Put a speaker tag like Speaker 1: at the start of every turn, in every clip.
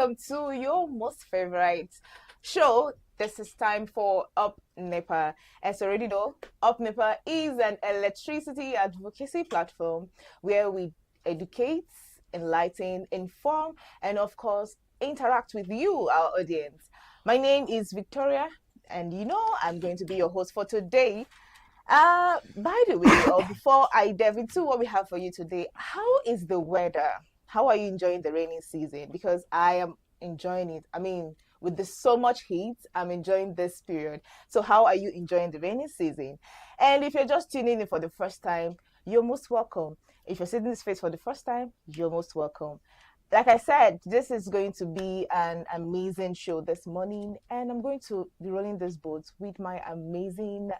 Speaker 1: welcome to your most favorite show. This is time for Upnepa. As you already know, Upnepa is an electricity advocacy platform where we educate, enlighten, inform, and of course, interact with you, our audience. My name is Victoria, and I'm going to be your host for today. By the way, or before I delve into what we have for you today, how is the weather? How are you enjoying the rainy season? Because I am enjoying it. I mean, with this so much heat, I'm enjoying this period. So how are you enjoying the rainy season? And if you're just tuning in for the first time, you're most welcome. If you're seeing this face for the first time, you're most welcome. Like I said, this is going to be an amazing show this morning, and I'm going to be rolling this boat with my amazing,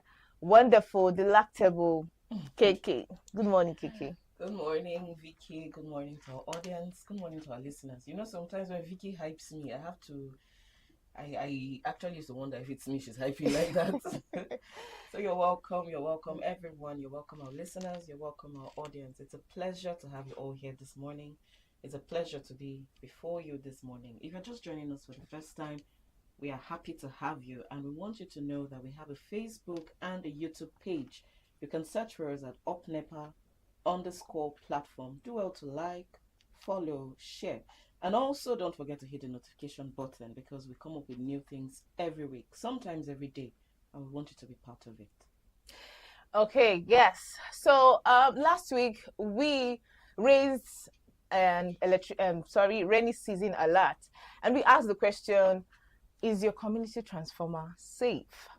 Speaker 1: wonderful, delectable KK. Good morning, KK.
Speaker 2: Good morning, Vicky. Good morning to our audience. Good morning to our listeners. You know, sometimes when Vicky hypes me, I have to. I actually is the one that if it's me, she's hyping like that. So you're welcome. You're welcome, everyone. You're welcome, our listeners. You're welcome, our audience. It's a pleasure to have you all here this morning. It's a pleasure to be before you this morning. If you're just joining us for the first time, we are happy to have you, and we want you to know that we have a Facebook and a YouTube page. You can search for us at Upnepa_platform. Do well to like, follow, share, and also don't forget to hit the notification button because we come up with new things every week, sometimes every day, and we want you to be part of it.
Speaker 1: Okay, yes. So last week we raised an rainy season alert, and we asked the question: is your community transformer safe?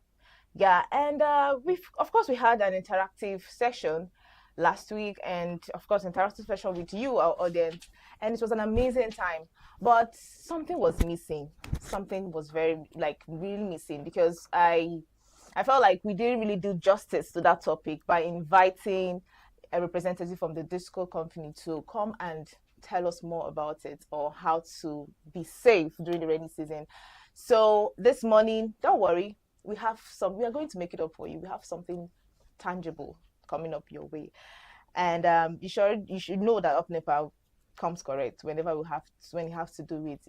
Speaker 1: Yeah, and of course we had an interactive session last week, and of course interactive session with you, our audience, and it was an amazing time. But something was missing. Something was really missing because I felt like we didn't really do justice to that topic by inviting a representative from the disco company to come and tell us more about it or how to be safe during the rainy season. So this morning, don't worry, we are going to make it up for you. We have something tangible coming up your way. And you should know that Upnepa comes correct when you have to do with,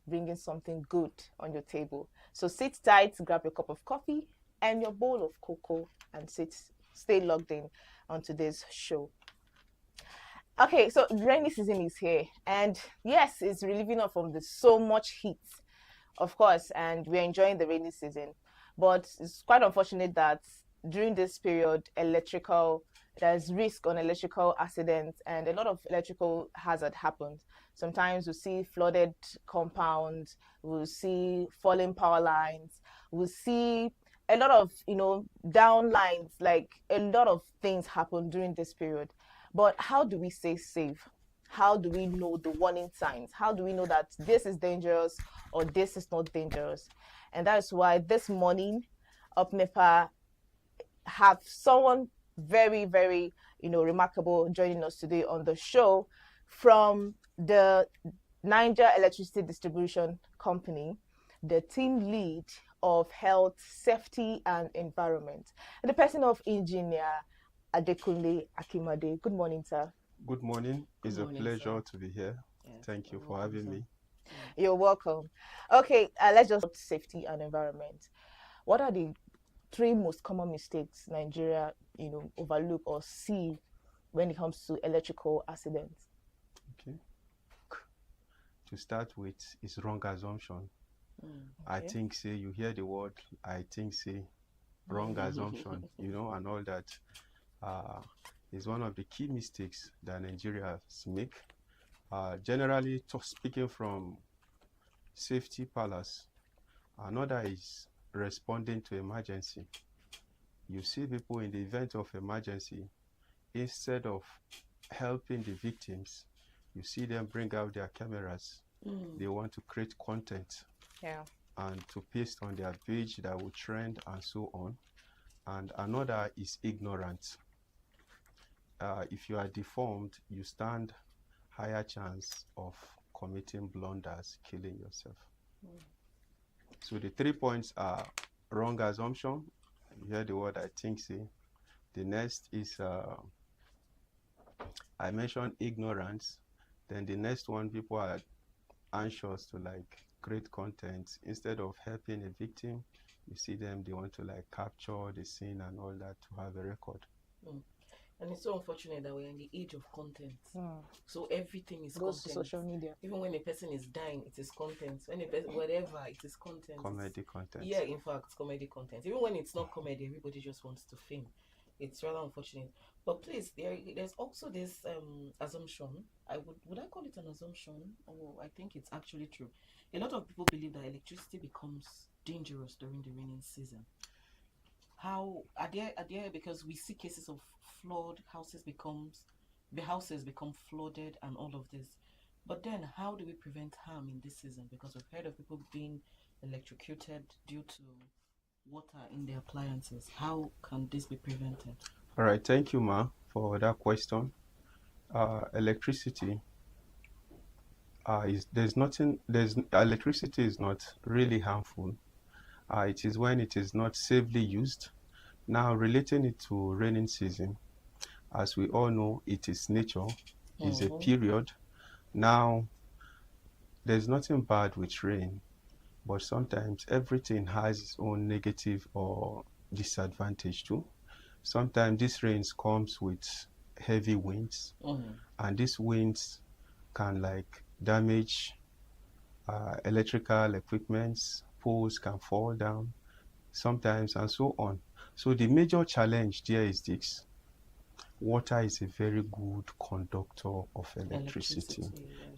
Speaker 1: bringing something good on your table. So sit tight, grab your cup of coffee and your bowl of cocoa and stay logged in on today's show. Okay, so rainy season is here, and yes, it's relieving us from the so much heat, of course, and we're enjoying the rainy season. But it's quite unfortunate that during this period, there's risk on electrical accidents, and a lot of electrical hazard happens. Sometimes we see flooded compounds, we'll see falling power lines, we'll see a lot of down lines, like a lot of things happen during this period. But how do we stay safe? How do we know the warning signs? How do we know that this is dangerous or this is not dangerous? And that is why this morning Upnepa have someone very, very remarkable joining us today on the show from the Niger Electricity Distribution Company, the team lead of health, safety, and environment, and the person of Engineer Adekunle Akimade. Good morning, sir.
Speaker 3: Good morning. It's a pleasure
Speaker 2: sir.
Speaker 3: to be here.
Speaker 2: Yes,
Speaker 3: Thank you
Speaker 2: you're
Speaker 3: for
Speaker 2: welcome,
Speaker 3: having
Speaker 2: sir.
Speaker 3: me.
Speaker 1: You're welcome. Okay, let's just safety and environment. What are the three most common mistakes Nigeria, overlook or see when it comes to electrical accidents?
Speaker 3: Okay. To start with, is wrong assumption. I
Speaker 1: Okay.
Speaker 3: think say you hear the word I think say wrong assumption, and all that is one of the key mistakes that Nigerians make. Generally speaking from safety palace, another is responding to emergency. You see people in the event of emergency, instead of helping the victims, you see them bring out their cameras. They want to create content
Speaker 1: Yeah.
Speaker 3: and to paste on their page that will trend and so on. And another is ignorance. If you are deformed, you stand higher chance of committing blunders, killing yourself. So the 3 points are wrong assumption. You hear the word I think say. The next is I mentioned ignorance. Then the next one, people are anxious to like create content. Instead of helping a victim, you see them, they want to like capture the scene and all that to have a record.
Speaker 2: And it's so unfortunate that we're in the age of content.
Speaker 1: Mm.
Speaker 2: So everything is
Speaker 1: Goes to
Speaker 2: content.
Speaker 1: social media.
Speaker 2: Even when a person is dying, it is content. When a person, whatever, it is content.
Speaker 3: Comedy content.
Speaker 2: Yeah, in fact, comedy content. Even when it's not comedy, everybody just wants to fame. It's rather unfortunate. But please, there's also this assumption. Would I call it an assumption? Or I think it's actually true. A lot of people believe that electricity becomes dangerous during the raining season. How are there because we see cases of flood, the houses become flooded and all of this. But then how do we prevent harm in this season? Because we've heard of people being electrocuted due to water in their appliances. How can this be prevented?
Speaker 3: All right, thank you, Ma, for that question. Electricity electricity is not really harmful. It is when it is not safely used. Now, relating it to raining season, as we all know, it is nature, is a period. Now, there's nothing bad with rain, but sometimes everything has its own negative or disadvantage too. Sometimes this rain comes with heavy winds, and these winds can like damage electrical equipments, poles can fall down sometimes, and so on. So the major challenge there is this: water is a very good conductor of electricity.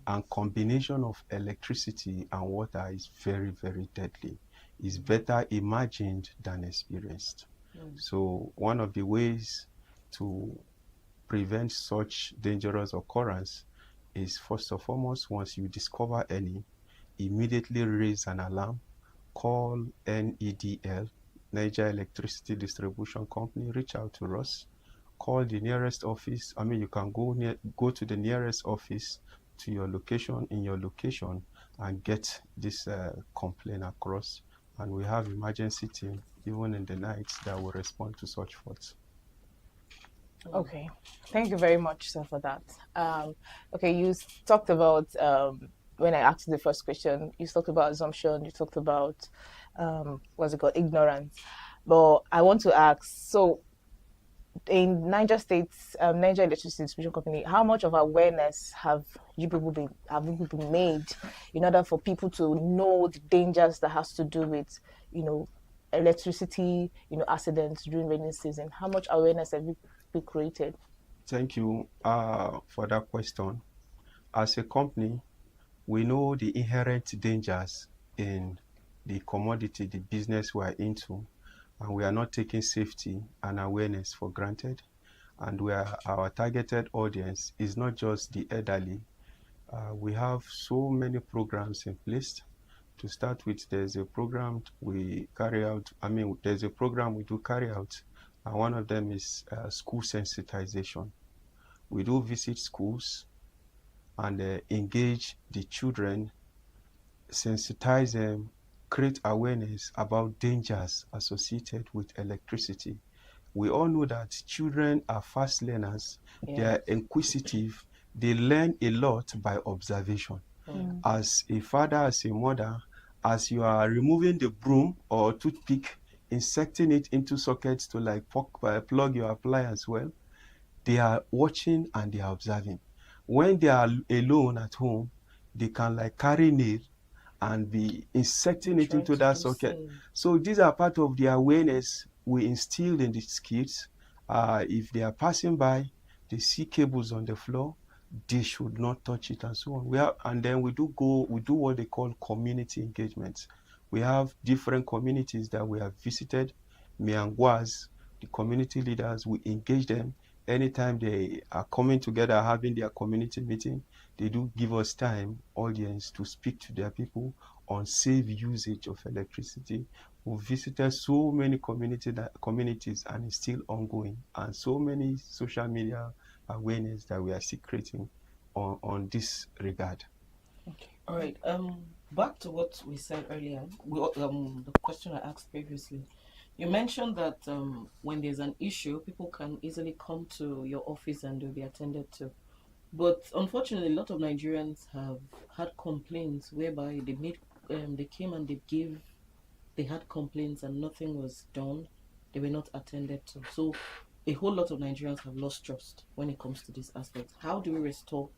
Speaker 3: And combination of electricity and water is very, very deadly. It's better imagined than experienced. So one of the ways to prevent such dangerous occurrence is, first and foremost, once you discover any, immediately raise an alarm, call NEDL, Niger Electricity Distribution Company, reach out to us, call the nearest office. I mean, you can go to the nearest office to your location, in your location, and get this complaint across. And we have emergency team, even in the nights, that will respond to such faults.
Speaker 1: Okay, thank you very much, sir, for that. Okay, you talked about when I asked the first question, you talked about assumption, you talked about what's it called, ignorance. But I want to ask, so in Niger State's Niger Electricity Distribution Company, how much of awareness have you people been made in order for people to know the dangers that has to do with, electricity, accidents during rainy season? How much awareness have you created?
Speaker 3: Thank you for that question. As a company, we know the inherent dangers in the commodity, the business we are into, and we are not taking safety and awareness for granted. And our targeted audience is not just the elderly. We have so many programs in place. To start with, there's a program we carry out. There's a program we do carry out, and one of them is school sensitization. We do visit schools and engage the children, sensitize them, create awareness about dangers associated with electricity. We all know that children are fast learners. Yes. They are inquisitive. They learn a lot by observation. As a father, as a mother, as you are removing the broom or toothpick, inserting it into sockets to like plug your appliance well, they are watching and they are observing. When they are alone at home, they can like carry nail and be inserting it into that socket. So these are part of the awareness we instilled in these kids. If they are passing by, they see cables on the floor, they should not touch it, and so on. And then we do what they call community engagement. We have different communities that we have visited. Miangwas, the community leaders, we engage them. Anytime they are coming together, having their community meeting, they do give us time, audience, to speak to their people on safe usage of electricity. We visited so many communities, and it's still ongoing, and so many social media awareness that we are still creating on this regard.
Speaker 2: Okay. All right. Back to what we said earlier. The question I asked previously. You mentioned that when there's an issue, people can easily come to your office and they'll be attended to. But unfortunately, a lot of Nigerians have had complaints whereby they came and they had complaints and nothing was done. They were not attended to. So a whole lot of Nigerians have lost trust when it comes to this aspect. How do we restore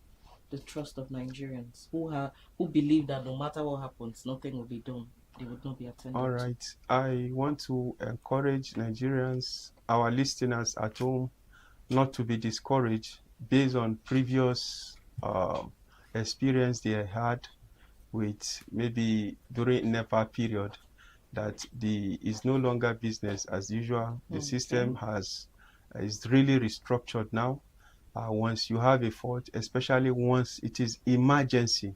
Speaker 2: the trust of Nigerians who believe that no matter what happens, nothing will be done? They would not be attended
Speaker 3: All
Speaker 2: to.
Speaker 3: right. I want to encourage Nigerians, our listeners at home, not to be discouraged based on previous experience they had with maybe during Nepa period, that the is no longer business as usual. The system is really restructured now. Once you have a fault, especially once it is emergency,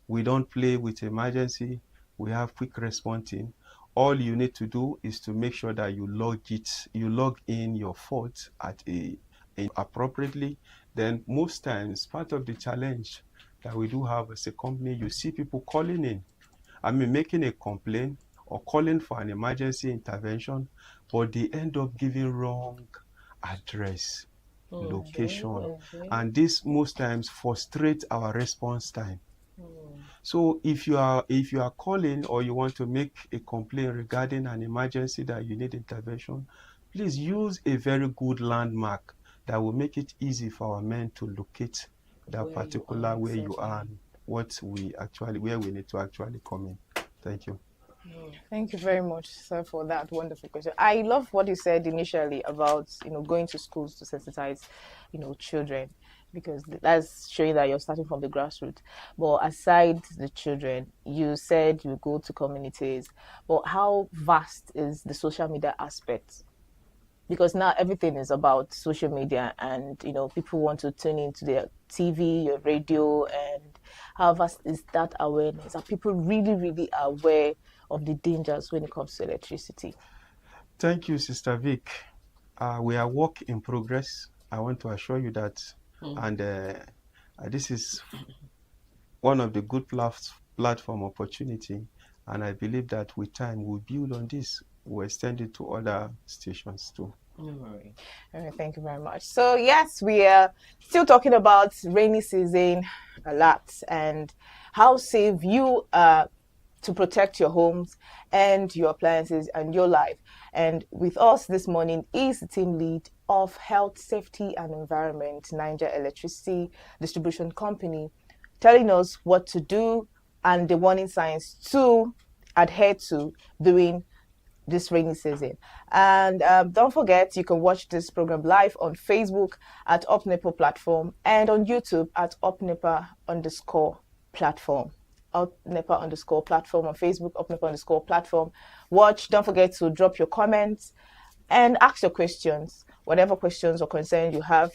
Speaker 3: we don't play with emergency. We have quick response team. All you need to do is to make sure that you log in your fault at a appropriately. Then most times, part of the challenge that we do have as a company, you see people calling in, making a complaint or calling for an emergency intervention, but they end up giving wrong address, location, and this most times frustrates our response time. So if you are calling or you want to make a complaint regarding an emergency that you need intervention, please use a very good landmark that will make it easy for our men to locate that particular where you are and where we need to actually come in. Thank you.
Speaker 1: Thank you very much, sir, for that wonderful question. I love what you said initially about going to schools to sensitize children, because that's showing that you're starting from the grassroots. But aside the children, you said you go to communities. But how vast is the social media aspect? Because now everything is about social media, and people want to tune into their TV, your radio, and how vast is that awareness? Are people really, really aware of the dangers when it comes to electricity?
Speaker 3: Thank you, Sister Vic. We are work in progress. I want to assure you that, and this is one of the good platform opportunity, and I believe that with time we'll build on this. We'll extend it to other stations too.
Speaker 2: All right.
Speaker 1: Thank you very much. So yes, we are still talking about rainy season a lot, and how safe you are to protect your homes and your appliances and your life. And with us this morning is the team lead of Health, Safety and Environment, Niger Electricity Distribution Company, telling us what to do and the warning signs to adhere to during this rainy season. And don't forget, you can watch this program live on Facebook at Upnepa platform and on YouTube at Upnepa_platform. Upnepa_platform on Facebook, Upnepa_platform. Watch. Don't forget to drop your comments and ask your questions. Whatever questions or concerns you have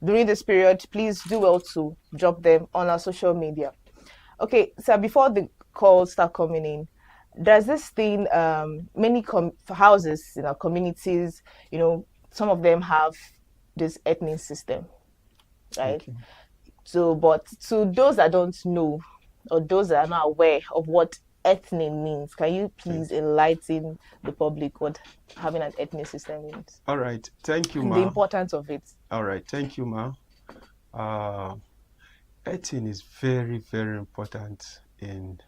Speaker 1: during this period, please do well to drop them on our social media. Okay, so before the calls start coming in, there's this thing, many houses in our communities, some of them have this ethnic system, right?
Speaker 3: Okay.
Speaker 1: So, but to those that don't know, or those that are not aware of what ethnic means, can you please enlighten the public what having an ethnic system means?
Speaker 3: All right. Thank you, Ma.
Speaker 1: The importance of it.
Speaker 3: All right. Thank you, Ma. Ethnic is very, very important in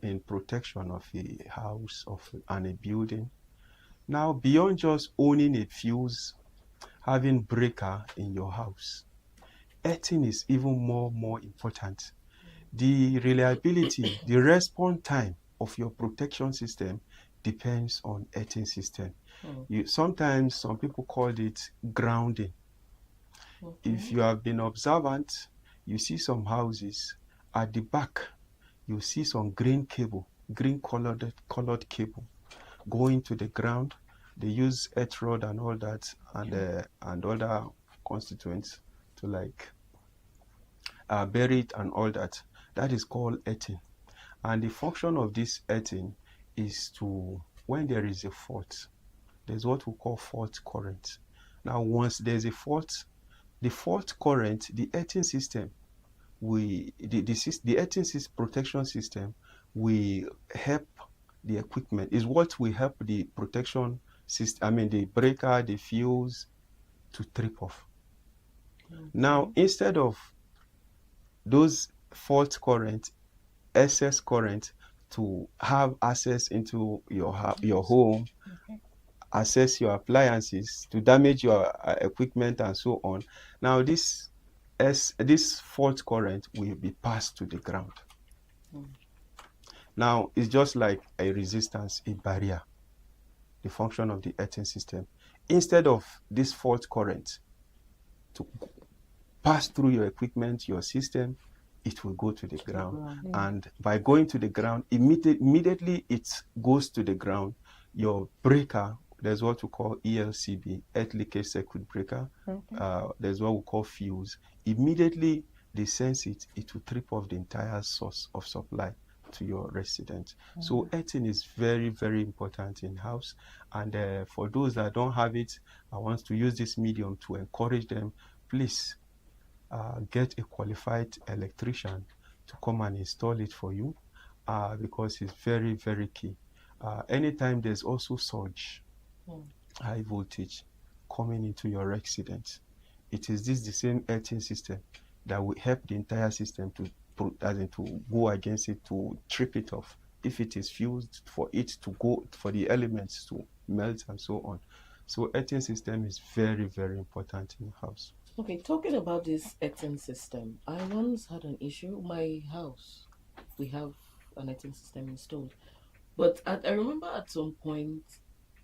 Speaker 3: in protection of a house and a building. Now, beyond just owning a fuse, having breaker in your house, earthing is even more important. The reliability, the response time of your protection system depends on earthing system. Sometimes some people call it grounding. If you have been observant, you see some houses at the back, you see some green colored cable going to the ground. They use earth rod and all that, and other constituents to bury it and all that. That is called earthing. And the function of this earthing is to, when there is a fault, there's what we call fault current. Now, once there's a fault, the fault current, the earthing system, the earthing protection system will help the equipment, is what will help the protection system, the breaker, the fuse to trip off. Now, instead of those fault current, excess current to have access into your home, access your appliances, to damage your equipment and so on. Now, this fault current will be passed to the ground. Now, it's just like a resistance, a barrier, the function of the earthing system. Instead of this fault current to pass through your equipment, your system, it will go to the ground. And by going to the ground, immediately it goes to the ground, your breaker, there's what we call ELCB, earth leakage circuit breaker. There's what we call fuse. Immediately they sense it, it will trip off the entire source of supply to your resident. So earthing is very, very important in house. And for those that don't have it, I want to use this medium to encourage them. Please get a qualified electrician to come and install it for you, because it's very, very key. Anytime there's also surge, high voltage coming into your residence, it is the same earthing system that will help the entire system to go against it, to trip it off. If it is fused, for it to go, for the elements to melt and so on. So earthing system is very, very important in the house.
Speaker 2: Okay, talking about this earthing system, I once had an issue. My house, we have an earthing system installed, but I remember at some point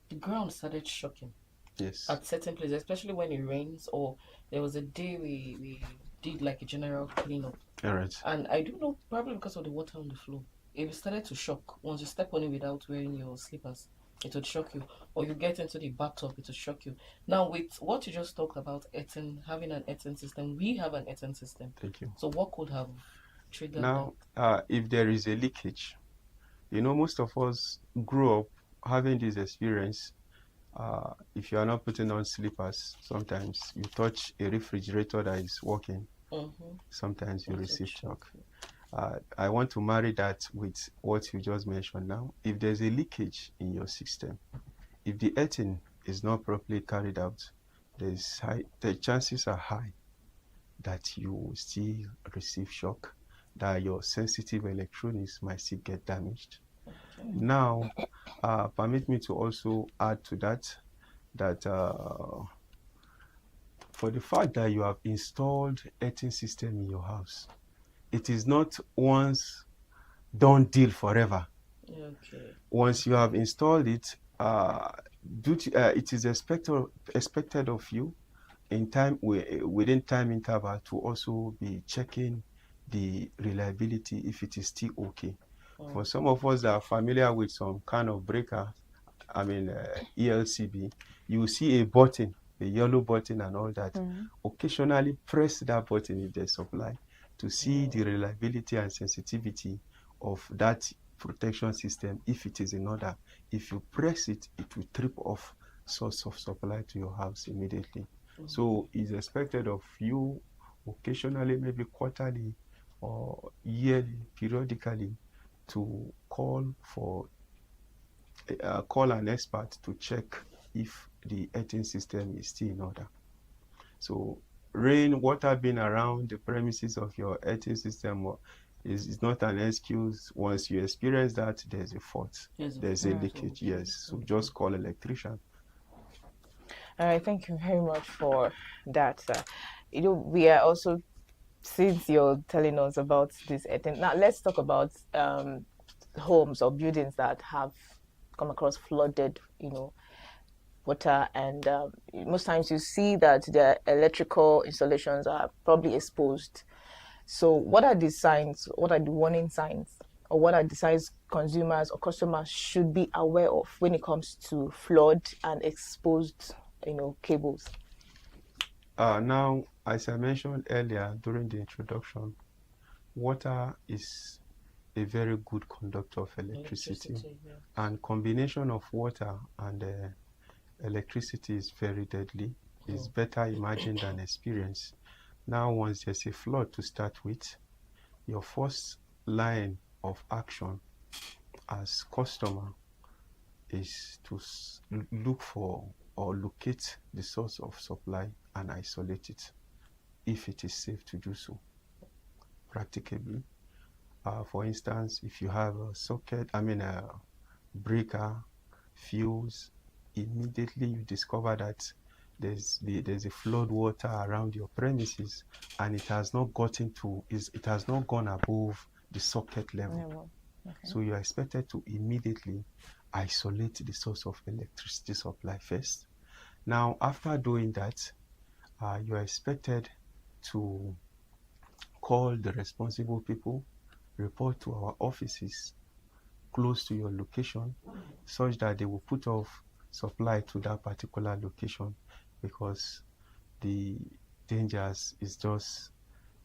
Speaker 2: the ground started shocking.
Speaker 3: Yes.
Speaker 2: At certain places, especially when it rains, or there was a day we did like a general cleanup.
Speaker 3: All right.
Speaker 2: And I don't know, probably because of the water on the floor, it started to shock. Once you step on it without wearing your slippers, it would shock you. Or you get into the bathtub, it would shock you. Now, with what you just talked about, earthing, having an earthing system, we have an earthing system.
Speaker 3: Thank you.
Speaker 2: So what could have triggered
Speaker 3: now, if there is a leakage, most of us grew up having this experience. If you are not putting on slippers, sometimes you touch a refrigerator that is working, sometimes you receive shock. I want to marry that with what you just mentioned now. If there's a leakage in your system, if the earthing is not properly carried out, the chances are high that you will still receive shock, that your sensitive electronics might still get damaged. Now, permit me to also add to that for the fact that you have installed earthing system in your house, it is not once done deal forever.
Speaker 2: Okay.
Speaker 3: Once you have installed it, it is expected of you within time interval to also be checking the reliability if it is still okay. For some of us that are familiar with some kind of breaker, ELCB, you will see a button, a yellow button and all that. Occasionally press that button if there's supply to see the reliability and sensitivity of that protection system. If it is in order, if you press it, it will trip off source of supply to your house immediately. So it's expected of you occasionally, maybe quarterly or yearly, periodically, to call an expert to check if the earthing system is still in order. So rain, water being around the premises of your earthing system is not an excuse. Once you experience that, there's a fault, there's a leakage. Yes, so just call electrician.
Speaker 1: All right, thank you very much for that. We are also, since you're telling us about this earthing, now let's talk about homes or buildings that have come across flooded, water, and most times you see that the electrical installations are probably exposed. So what are the signs, what are the warning signs, or what are the signs consumers or customers should be aware of when it comes to flood and exposed cables?
Speaker 3: Now, as I mentioned earlier during the introduction, water is a very good conductor of electricity. And combination of water and electricity is very deadly. It's better imagined than experienced. Now, once there's a flood to start with, your first line of action as customer is to look for or locate the source of supply and isolate it. if it is safe to do so practicably. For instance, if you have a socket, a breaker, fuse, immediately you discover that there's a flood water around your premises and it has not gone above the socket level.
Speaker 1: Okay.
Speaker 3: So you are expected to immediately isolate the source of electricity supply first. Now, after doing that, you are expected to call the responsible people, report to our offices close to your location, such that they will put off supply to that particular location, because the dangers is just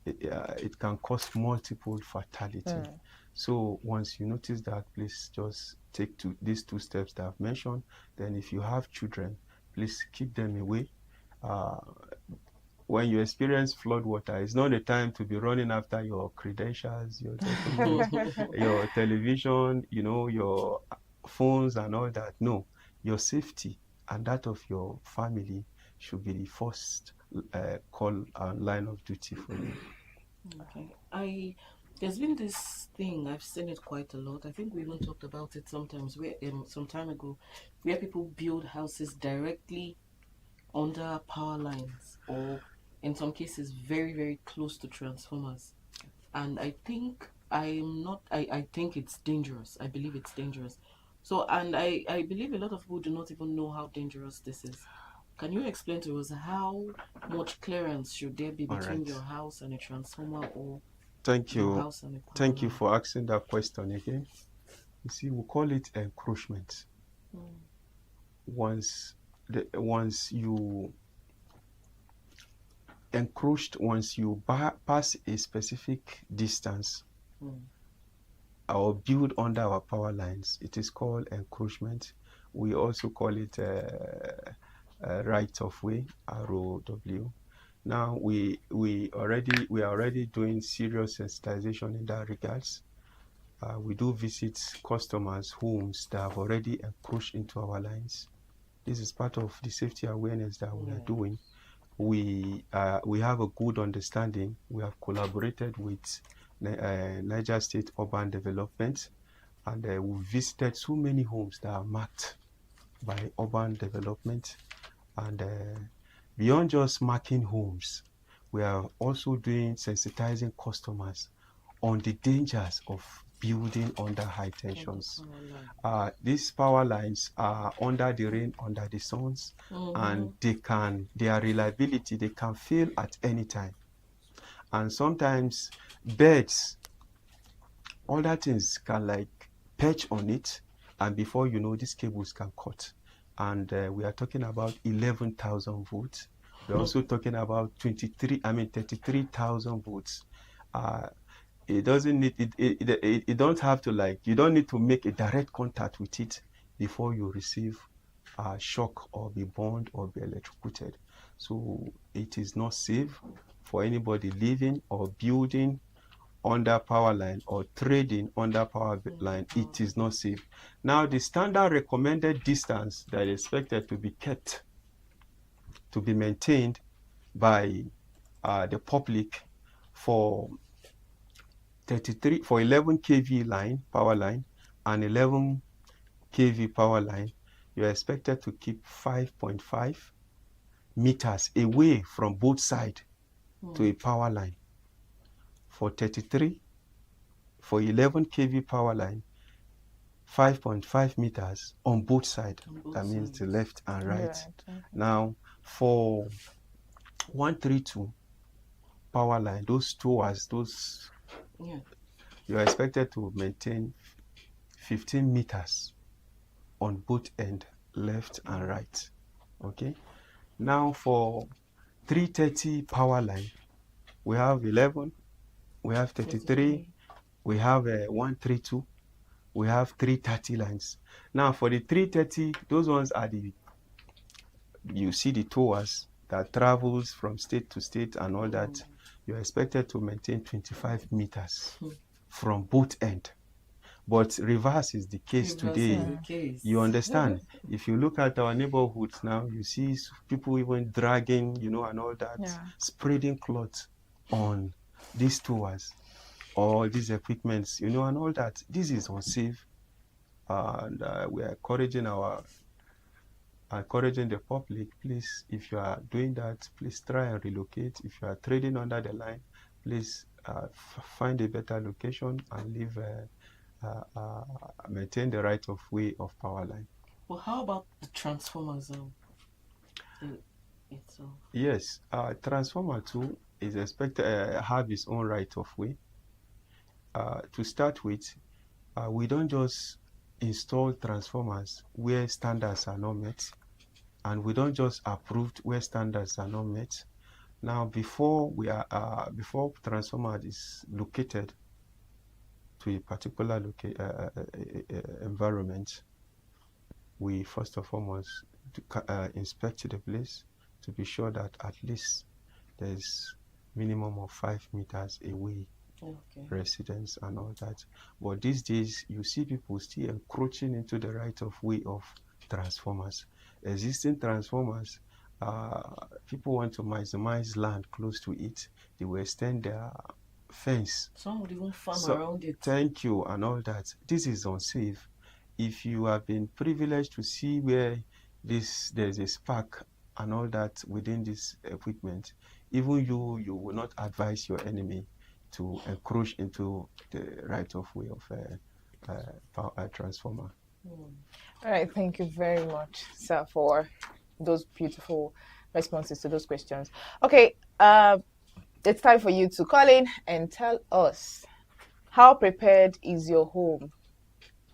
Speaker 3: it can cause multiple fatality. So once you notice that, please just take these two steps that I've mentioned. Then if you have children, please keep them away. When you experience flood water, it's not the time to be running after your credentials, your documents, your television, your phones and all that. No, your safety and that of your family should be the first call and line of duty for you.
Speaker 2: Okay. There's been this thing, I've seen it quite a lot. I think we even talked about it sometimes where some time ago, where people build houses directly under power lines, or in some cases very, very close to transformers. And I think I think it's dangerous. I believe it's dangerous. So, and I believe a lot of people do not even know how dangerous this is. Can you explain to us how much clearance should there be between your house and a transformer, or
Speaker 3: Thank
Speaker 2: your
Speaker 3: you.
Speaker 2: house and a power
Speaker 3: Thank you
Speaker 2: line?
Speaker 3: for asking that question again. You see, we call it encroachment. Once you encroached, once you pass a specific distance or build under our power lines, it is called encroachment. We also call it right of way, ROW. Now we are already doing serious sensitization in that regards. We do visit customers' homes that have already encroached into our lines. This is part of the safety awareness that we are doing. We have a good understanding. We have collaborated with Niger State Urban Development, and we visited so many homes that are marked by urban development. And beyond just marking homes, we are also doing sensitizing customers on the dangers of building under high tensions. These power lines are under the rain, under the suns, and their reliability, they can fail at any time. And sometimes birds, other things can perch on it, and before you know, these cables can cut. And we are talking about 11,000 volts. We're also talking about 33,000 volts. It doesn't need it don't have to you don't need to make a direct contact with it before you receive a shock or be burned or be electrocuted. So it is not safe for anybody living or building under power line or trading under power line. It is not safe. Now, the standard recommended distance that is expected to be kept, to be maintained by the public for 11 kV line, power line, and 11 kV power line, you are expected to keep 5.5 meters away from both sides to a power line. For 11 kV power line, 5.5 meters on both sides. That means the left and right. Now, for 132 power line, those towers, you are expected to maintain 15 meters on both end, left and right. Okay. Now for 330 power line, we have 11, we have 33, we have 132, we have 330 lines. Now for the 330, those ones are you see the towers that travels from state to state and all that. You're expected to maintain 25 meters from both ends. But reverse is the case today. You understand? If you look at our neighborhoods now, you see people even dragging, and all that, spreading cloth on these tours or these equipments, and all that. This is unsafe, and we are encouraging the public. Please, if you are doing that, please try and relocate. If you are trading under the line, please find a better location and leave. Maintain the right of way of power line.
Speaker 2: Well, how about the transformers itself?
Speaker 3: Yes, transformer too is expected have its own right of way. To start with, we don't just install transformers where standards are not met, and we don't just approve where standards are not met. Now, before transformer is located to a particular environment, we first of all must inspect the place to be sure that at least there's minimum of 5 meters away residence and all that. But these days, you see people still encroaching into the right of way of transformers. Existing transformers, people want to maximize land close to it. They will extend their fence.
Speaker 2: Some would even farm around it.
Speaker 3: Thank you, and all that. This is unsafe. If you have been privileged to see where there's a spark and all that within this equipment, even you will not advise your enemy to encroach into the right of way of power transformer.
Speaker 1: All right, thank you very much, sir, for those beautiful responses to those questions. Okay, it's time for you to call in and tell us, how prepared is your home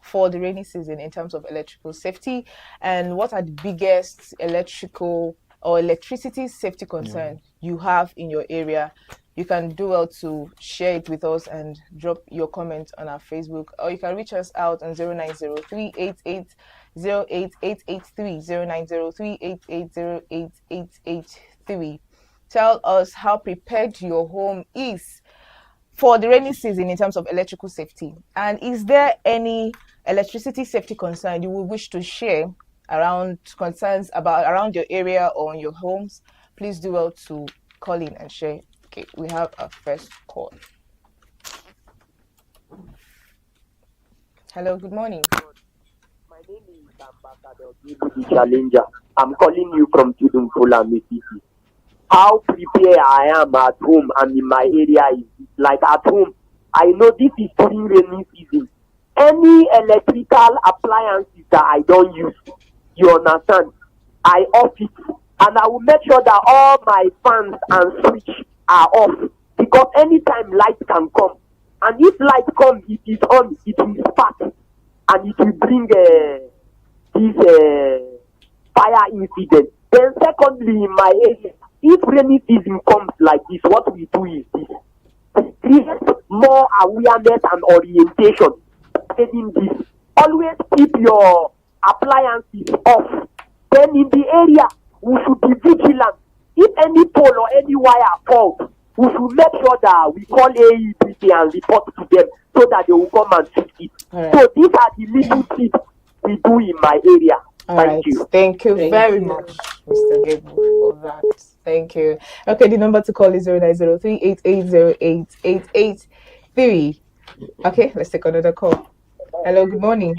Speaker 1: for the rainy season in terms of electrical safety, and what are the biggest electrical or electricity safety concerns you have in your area? You can do well to share it with us and drop your comment on our Facebook, or you can reach us out on 09038808883, 09038808883. Tell us how prepared your home is for the rainy season in terms of electrical safety, and is there any electricity safety concern you would wish to share around your area or in your homes? Please do well to call in and share. Okay, we have our first call. Hello, good morning.
Speaker 4: My name is Ambassador Challenger. I'm calling you from Tudunfula, Mississippi. How prepared I am at home and in my area is like at home. I know this is during rainy season. Any electrical appliances that I don't use, you understand, I off it, and I will make sure that all my fans and switch are off, because anytime light can come, and if light comes, it is on, it will spark, and it will bring this fire incident. Then secondly, in my area, if rainy season comes like this, what we do is this: we create more awareness and orientation. In this, always keep your appliances off. Then in the area, we should be vigilant. If any pole or any wire falls, we should make sure that we call AEPC and report to them so that they will come and fix it.
Speaker 1: Right.
Speaker 4: So these are the little things we do in my area. Thank you.
Speaker 1: Thank you very much, Mr. Gabriel, for that. Thank you. Okay, the number to call is 09038808883. Okay, let's take another call. Hello, good morning.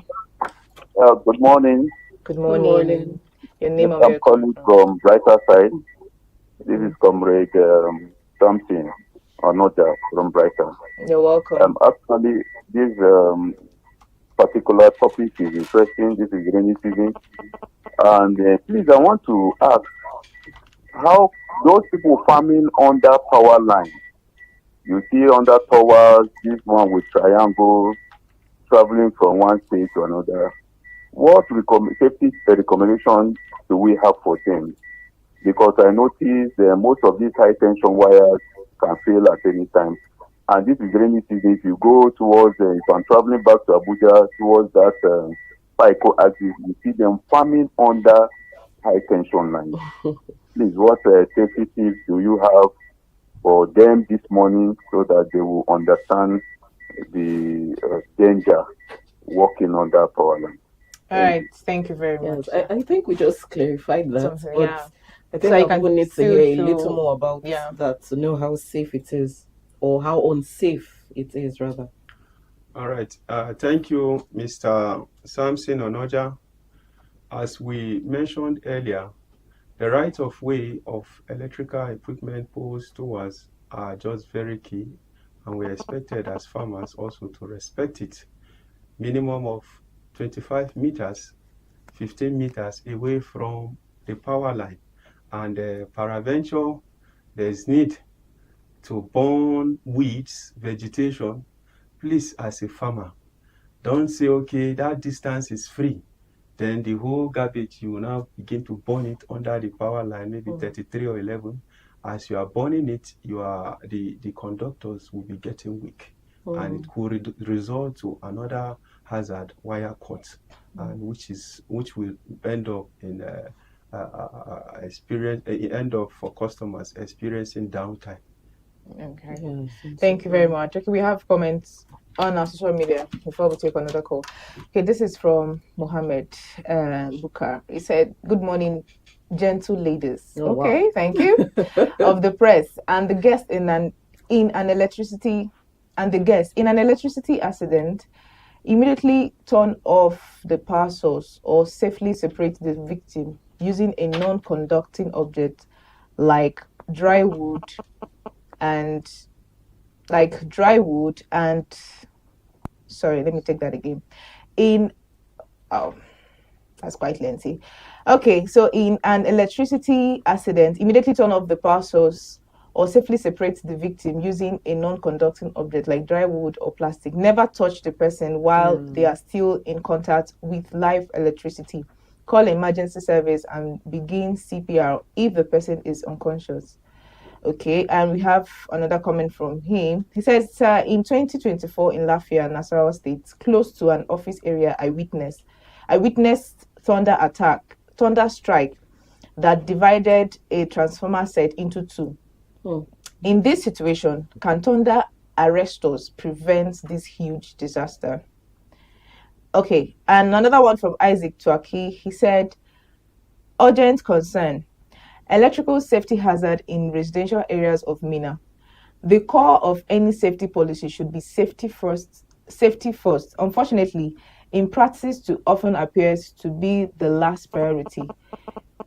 Speaker 5: Good morning.
Speaker 1: Good morning. Your name and
Speaker 5: I'm calling from Brighter Side. This is Comrade something or not from Brighter.
Speaker 1: You're welcome.
Speaker 5: Actually, this particular topic is interesting. This is rainy season. And please, I want to ask how those people farming under power line, you see under towers, this one with triangle, traveling from one state to another. What safety recommendation do we have for them? Because I noticed most of these high tension wires can fail at any time. And this is rainy season. If you go towards, if I'm traveling back to Abuja towards that Paiko axis, you see them farming under high tension lines. Please, what safety tips do you have for them this morning so that they will understand the danger working on that power line.
Speaker 1: All right, thank you very
Speaker 2: Yes,
Speaker 1: much.
Speaker 2: I think we just clarified that.
Speaker 1: Something,
Speaker 2: But
Speaker 1: yeah.
Speaker 2: I think
Speaker 1: So you
Speaker 2: I
Speaker 1: can
Speaker 2: people need to
Speaker 1: feel
Speaker 2: hear a
Speaker 1: through-
Speaker 2: little more about
Speaker 1: yeah.
Speaker 2: that to know how safe it is, or how unsafe it is, rather.
Speaker 3: All right. Thank you, Mr. Samson Onoja. As we mentioned earlier, the right of way of electrical equipment poles to us are just very key, and we're expected as farmers also to respect it. Minimum of 25 meters, 15 meters away from the power line. And peradventure, there's need to burn weeds, vegetation. Please, as a farmer, don't say, okay, that distance is free. Then the whole garbage, you will now begin to burn it under the power line, maybe 33 or 11. As you are burning it, the conductors will be getting weak. And it could result to another hazard, wire cut, and which will end up in end up for customers experiencing downtime.
Speaker 1: Okay.
Speaker 2: Yes,
Speaker 1: Thank you very much. Okay, we have comments on our social media before we take another call. Okay, this is from Mohammed Bukar. He said, "Good morning, gentle ladies."
Speaker 2: Oh,
Speaker 1: okay,
Speaker 2: wow.
Speaker 1: thank you. Of the press and the guest in an electricity accident. Immediately turn off the power source or safely separate the victim using a non-conducting object like dry wood and sorry, let me take that again. That's quite lengthy. Okay, so in an electricity accident, immediately turn off the power source or safely separate the victim using a non-conducting object like dry wood or plastic. Never touch the person while they are still in contact with live electricity. Call emergency service and begin CPR if the person is unconscious. Okay, and we have another comment from him. He says, in 2024 in Lafia, Nasarawa State, close to an office area, I witnessed thunder strike that divided a transformer set into two. In this situation, can thunder arrestors prevent this huge disaster? Okay, and another one from Isaac Twaki. He said, urgent concern. Electrical safety hazard in residential areas of Mina. The core of any safety policy should be safety first. Safety first. Unfortunately, in practice, too often appears to be the last priority.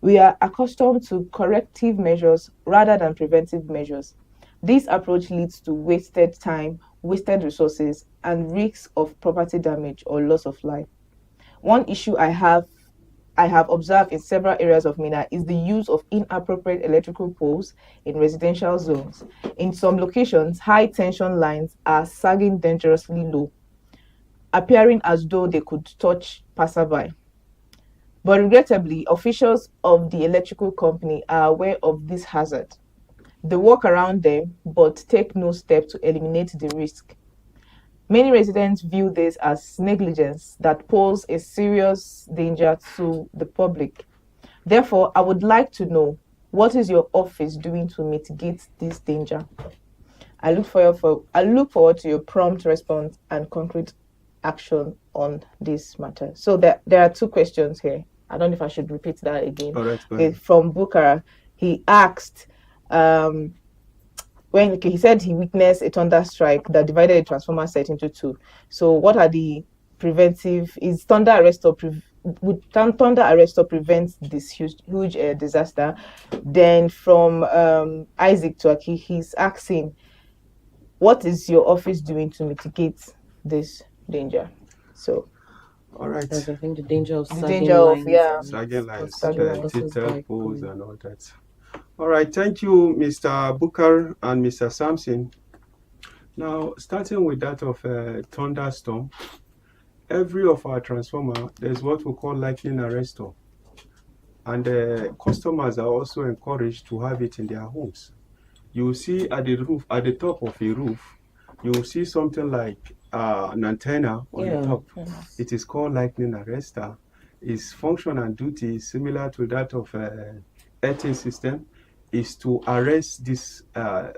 Speaker 1: We are accustomed to corrective measures rather than preventive measures. This approach leads to wasted time, wasted resources, and risks of property damage or loss of life. One issue I have observed in several areas of Mina is the use of inappropriate electrical poles in residential zones. In some locations, high tension lines are sagging dangerously low, appearing as though they could touch passerby. But regrettably, officials of the electrical company are aware of this hazard. They work around them but take no step to eliminate the risk. Many residents view this as negligence that poses a serious danger to the public. Therefore, I would like to know, what is your office doing to mitigate this danger? I look forward to your prompt response and concrete action on this matter. So there are two questions here. I don't know if I should repeat that again.
Speaker 3: All right,
Speaker 1: from Bukara, he asked, when he said he witnessed a thunder strike that divided a transformer set into two. So what are the preventive? Is thunder arrestor would thunder arrestor prevent this huge disaster? Then from Isaac Twaki, he's asking, what is your office doing to mitigate this danger? So,
Speaker 3: all right.
Speaker 2: I think the danger of
Speaker 1: sagging
Speaker 3: lines, tilted poles and all that. All right, thank you, Mr. Bukar and Mr. Samson. Now, starting with that of thunderstorm, every of our transformer, there's what we call lightning arrestor. And customers are also encouraged to have it in their homes. You will see at the roof, at the top of a roof, you will see something like an antenna on the top. It is called lightning arrestor. Its function and duty is similar to that of earthing system, is to arrest this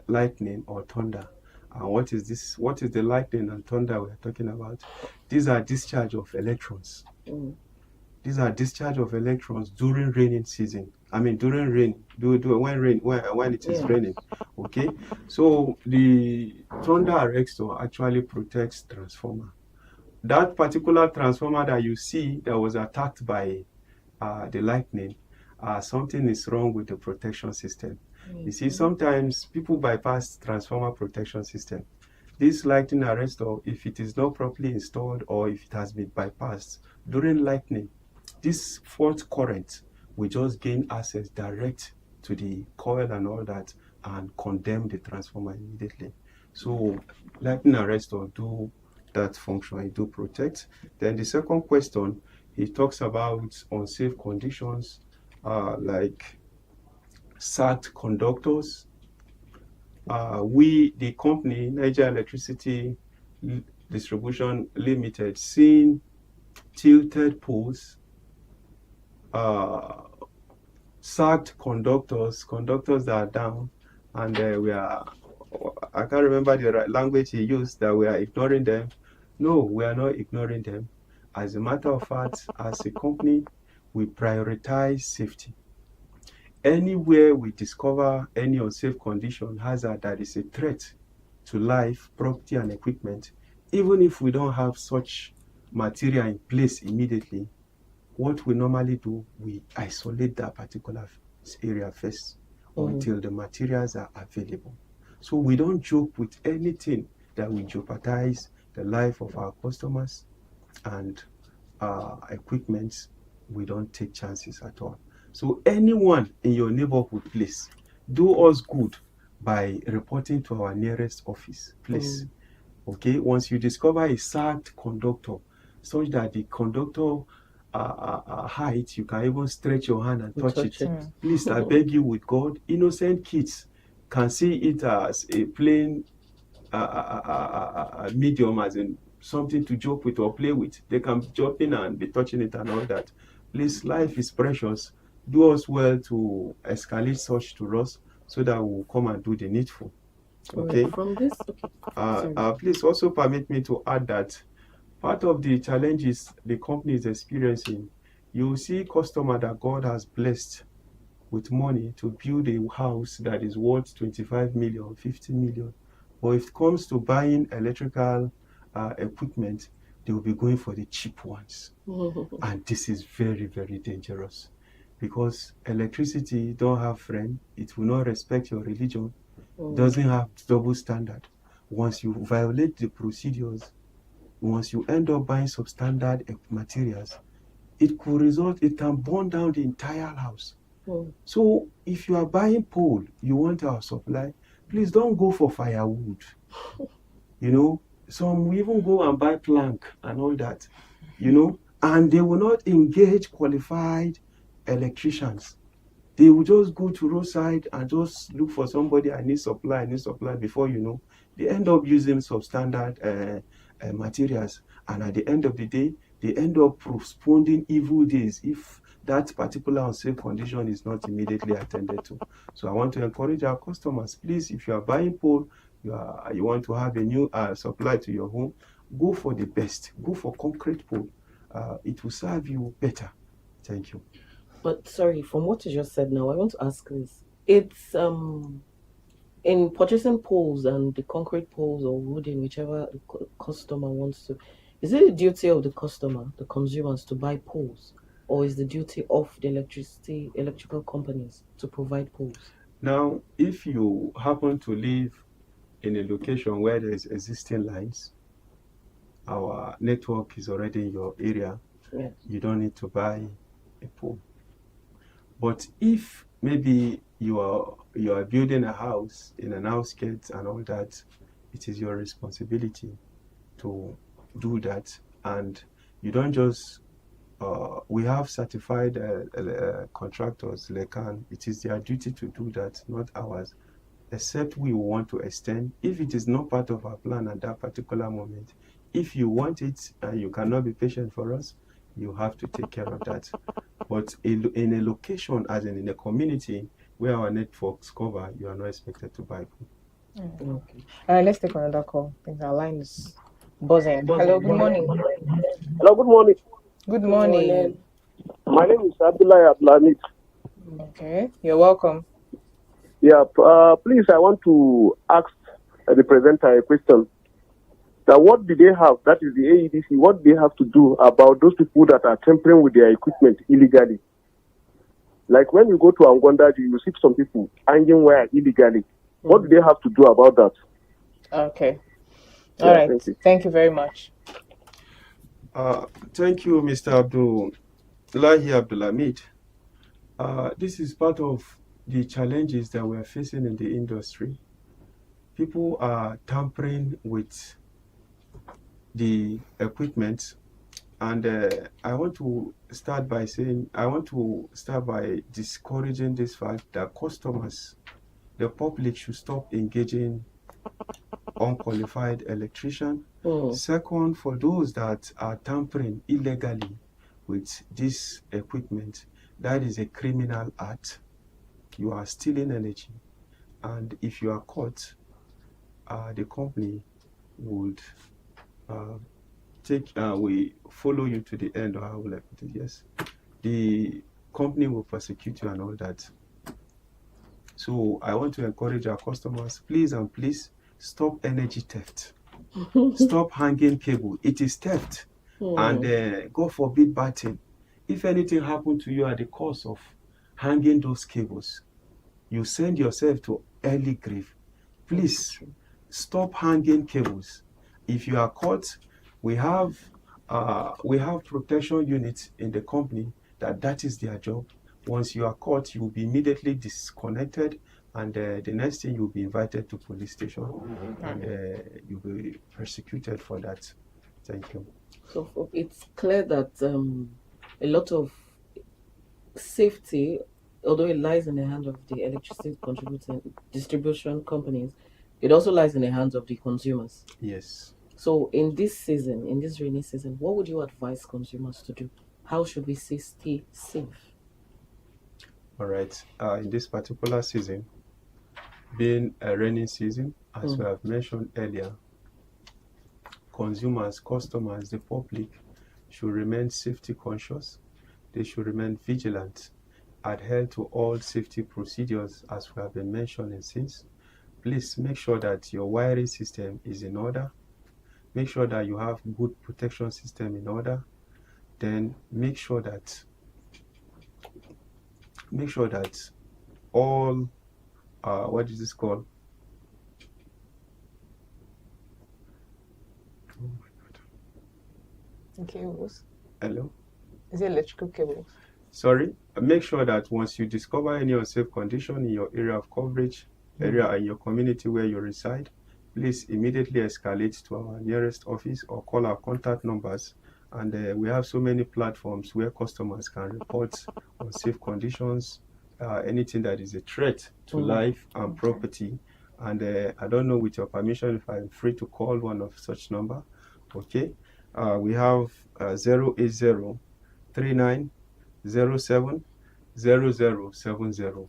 Speaker 3: lightning or thunder. And what is this? What is the lightning and thunder we're talking about? These are discharge of electrons. These are discharge of electrons during raining season. I mean, during rain, when it is raining. Okay, so the thunder arrestor actually protects transformer. That particular transformer that you see that was attacked by the lightning, something is wrong with the protection system. You see, sometimes people bypass transformer protection system. This lightning arrestor, if it is not properly installed or if it has been bypassed during lightning, this fault current will just gain access direct to the coil and all that and condemn the transformer immediately. So lightning arrestor do that function, it do protect. Then the second question, he talks about unsafe conditions like sagged conductors. We, the company, Niger Electricity Distribution Limited, seen tilted poles, sagged conductors that are down, and I can't remember the right language he used, that we are ignoring them. No, we are not ignoring them. As a matter of fact, as a company, we prioritize safety. Anywhere we discover any unsafe condition, hazard that is a threat to life, property, and equipment, even if we don't have such material in place immediately, what we normally do, we isolate that particular area first until the materials are available. So we don't joke with anything that will jeopardize the life of our customers and equipment. We don't take chances at all. So anyone in your neighborhood, please do us good by reporting to our nearest office, please. Okay, once you discover a sagged conductor, such that the conductor height, you can even stretch your hand and touch it. Please, I beg you with God, innocent kids can see it as a plain medium, as in something to joke with or play with. They can jump in and be touching it and all that. Please, life is precious. Do us well to escalate such to us so that we'll come and do the needful. Okay.
Speaker 2: From this,
Speaker 3: please also permit me to add that part of the challenges the company is experiencing, you see customer that God has blessed with money to build a house that is worth 25 million, 50 million. But if it comes to buying electrical equipment, they will be going for the cheap ones. And this is very, very dangerous, because electricity don't have friend. It will not respect your religion. Doesn't have double standard. Once you violate the procedures, once you end up buying substandard materials, it can burn down the entire house. So if you are buying pole, you want our supply, please don't go for firewood. You know, some will even go and buy plank and all that, you know, and they will not engage qualified electricians. They will just go to roadside and just look for somebody, I need supply. Before you know, they end up using substandard materials, and at the end of the day, they end up postponing evil days if that particular unsafe condition is not immediately attended to. So I want to encourage our customers, please, if you are buying pole, you want to have a new supply to your home, go for the best. Go for concrete pole. It will serve you better. Thank you.
Speaker 2: But sorry, from what you just said now, I want to ask this. It's in purchasing poles and the concrete poles or wooden, whichever the customer wants to, is it the duty of the customer, the consumers, to buy poles, or is the duty of the electrical companies to provide poles?
Speaker 3: Now, if you happen to live in a location where there is existing lines, our network is already in your area, you don't need to buy a pole. But if maybe you are building a house in an outskirts and all that, it is your responsibility to do that. And you don't just we have certified contractors, it is their duty to do that, not ours, except we want to extend. If it is not part of our plan at that particular moment, if you want it and you cannot be patient for us, you have to take care of that. But in a location, as in a community where our networks cover, you are not expected to buy food.
Speaker 2: Okay.
Speaker 1: All right, let's take another call. I think our line is buzzing. Hello, good morning.
Speaker 6: Hello, good morning.
Speaker 1: Good
Speaker 2: Good morning.
Speaker 1: morning.
Speaker 6: My name is Abdullah Abdulhamid.
Speaker 1: Okay, you're welcome.
Speaker 6: Yeah, please, I want to ask the presenter a question. That what do they have, that is the AEDC, what do they have to do about those people that are tampering with their equipment illegally? Like when you go to Angonda, you see some people hanging wire illegally. What do they have to do about that?
Speaker 1: Okay.
Speaker 6: Yeah,
Speaker 1: All right.
Speaker 6: thank you.
Speaker 1: Thank you very much.
Speaker 3: Thank you, Mr. Abdullahi Abdulhamid. This is part of the challenges that we are facing in the industry. People are tampering with the equipment, and I want to start by discouraging this fact that customers, the public, should stop engaging unqualified electrician. Second, for those that are tampering illegally with this equipment, that is a criminal act. You are stealing energy, and if you are caught, the company would we follow you to the end, or how will I put it? Yes, the company will prosecute you and all that. So I want to encourage our customers, please and please stop energy theft. Stop hanging cable. It is theft. And God forbid bad thing. If anything happened to you at the cost of hanging those cables, you send yourself to early grave. Please stop hanging cables. If you are caught, we have protection units in the company that is their job. Once you are caught, you will be immediately disconnected, and the next thing you'll be invited to police station, and you'll be persecuted for that. Thank you.
Speaker 2: So it's clear that a lot of safety, although it lies in the hands of the electricity distribution companies, it also lies in the hands of the consumers.
Speaker 3: Yes.
Speaker 2: So in this season, in this rainy season, what would you advise consumers to do? How should we stay safe?
Speaker 3: All right. In this particular season, being a rainy season, as we have mentioned earlier, consumers, customers, the public should remain safety conscious. They should remain vigilant, adhere to all safety procedures as we have been mentioning since. Please make sure that your wiring system is in order. Make sure that you have good protection system in order. Then make sure that all what is this called? Oh my God.
Speaker 1: Cables.
Speaker 3: Hello?
Speaker 1: Is it electrical cables?
Speaker 3: Sorry. Make sure that once you discover any unsafe condition in your area of coverage, area in your community where you reside, please immediately escalate to our nearest office or call our contact numbers. And we have so many platforms where customers can report unsafe conditions, anything that is a threat to life and property. And I don't know, with your permission, if I'm free to call one of such number. Okay. We have 080 39 07 0070.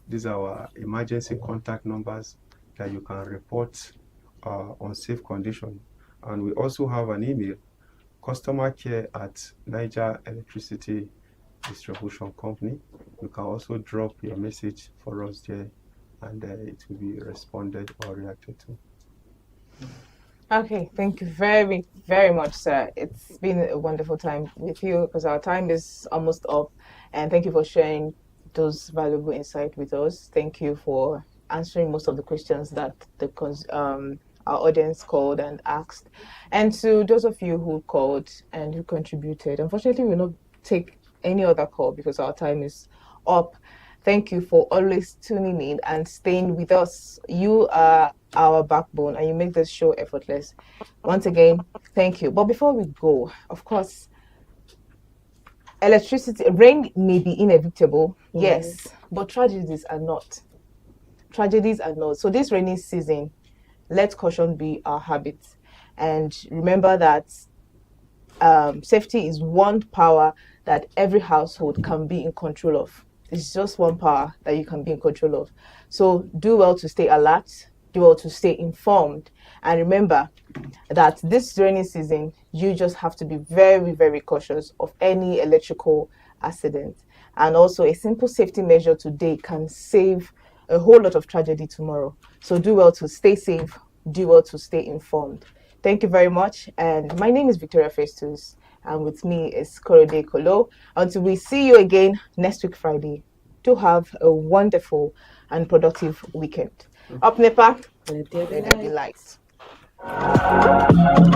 Speaker 3: These are our emergency contact numbers that you can report unsafe condition. And we also have an email, customercare@ Niger Electricity Distribution Company. You can also drop your message for us there, and it will be responded or reacted to.
Speaker 1: Okay, thank you very, very much, sir. It's been a wonderful time with you because our time is almost up. And thank you for sharing those valuable insights with us. Thank you for answering most of the questions that our audience called and asked. And to those of you who called and who contributed, unfortunately, we will not take any other call because our time is up. Thank you for always tuning in and staying with us. You are our backbone and you make this show effortless. Once again, thank you. But before we go, of course, rain may be inevitable, yes, but tragedies are not. Tragedies are not. So this rainy season, let caution be our habit. And remember that safety is one power that every household can be in control of. It's just one power that you can be in control of. So do well to stay alert, do well to stay informed. And remember that this rainy season, you just have to be very, very cautious of any electrical accident. And also, a simple safety measure today can save a whole lot of tragedy tomorrow. So do well to stay safe, do well to stay informed. Thank you very much. And my name is Victoria Festus, and with me is Korode Kolo. Until we see you again next week, Friday, do have a wonderful and productive weekend. Upnepa,
Speaker 2: Let there be
Speaker 1: let there be
Speaker 2: light.
Speaker 1: light.